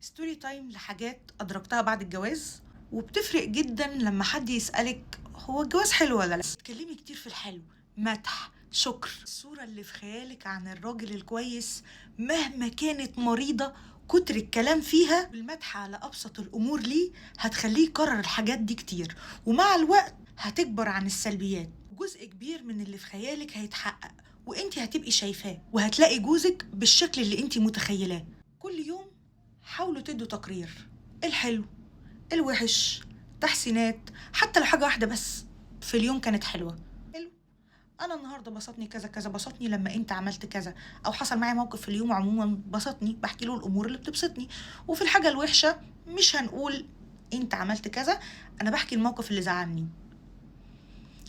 ستوري تايم لحاجات أدركتها بعد الجواز، وبتفرق جدا لما حد يسألك هو الجواز حلو ولا لا. تتكلمي كتير في الحلو، مدح، شكر. الصورة اللي في خيالك عن الراجل الكويس مهما كانت مريضة، كتر الكلام فيها بالمدح على أبسط الأمور ليه هتخليه يكرر الحاجات دي كتير، ومع الوقت هتكبر عن السلبيات. جزء كبير من اللي في خيالك هيتحقق، وانتي هتبقي شايفاه، وهتلاقي جوزك بالشكل اللي انتي متخيلاه. كل يوم حاولوا تدوا تقرير، الحلو، الوحش، تحسينات، حتى لو حاجة واحدة بس في اليوم كانت حلوة. حلو، أنا النهاردة بسطني كذا كذا، بسطني لما أنت عملت كذا، أو حصل معايا موقف في اليوم عموما بسطني، بحكي له الأمور اللي بتبسطني. وفي الحاجة الوحشة مش هنقول أنت عملت كذا، أنا بحكي الموقف اللي زعلني،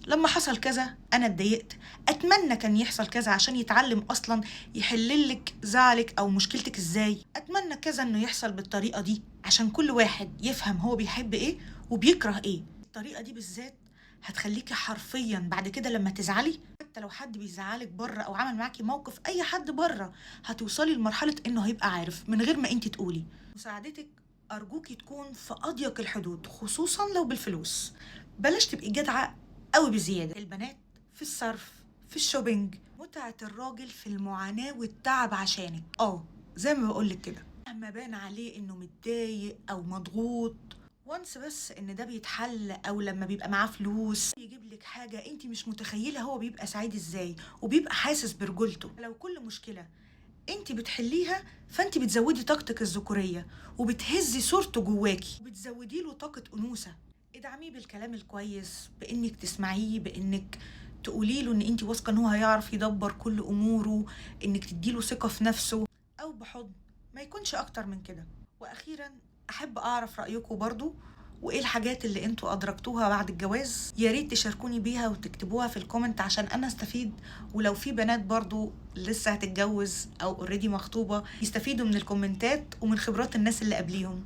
لما حصل كذا انا اتضايقت، اتمنى كان يحصل كذا عشان يتعلم اصلا يحللك زعلك او مشكلتك ازاي. اتمنى كذا انه يحصل بالطريقه دي عشان كل واحد يفهم هو بيحب ايه وبيكره ايه. الطريقه دي بالذات هتخليكي حرفيا بعد كده لما تزعلي، حتى لو حد بيزعلك بره او عمل معاكي موقف، اي حد بره، هتوصلي لمرحله انه هيبقى عارف من غير ما انت تقولي. مساعدتك ارجوكي تكون في اضيق الحدود، خصوصا لو بالفلوس. بلاش تبقي جدعه قوي بزيادة. البنات في الصرف، في الشوبينج، متعة الراجل في المعاناة والتعب عشانك. زي ما بقولك كده، مهما بان عليه انه متضايق او مضغوط، وانس بس ان ده بيتحل، او لما بيبقى معاه فلوس يجيب لك حاجة انت مش متخيلة هو بيبقى سعيد ازاي، وبيبقى حاسس برجولته. لو كل مشكلة انت بتحليها، فانت بتزودي طاقتك الذكورية، وبتهزي صورته جواكي، وبتزودي له طاقة أنوثة. ادعميه بالكلام الكويس، بانك تسمعيه، بانك تقولي له ان انت واثقه ان هو هيعرف يدبر كل اموره، انك تديله ثقه في نفسه، او بحضن، ما يكونش اكتر من كده. واخيرا احب اعرف رايكم برضو، وايه الحاجات اللي انتوا ادركتوها بعد الجواز. يا ريت تشاركوني بيها وتكتبوها في الكومنت عشان انا استفيد، ولو في بنات برضو لسه هتتجوز او اوريدي مخطوبه يستفيدوا من الكومنتات ومن خبرات الناس اللي قبليهم.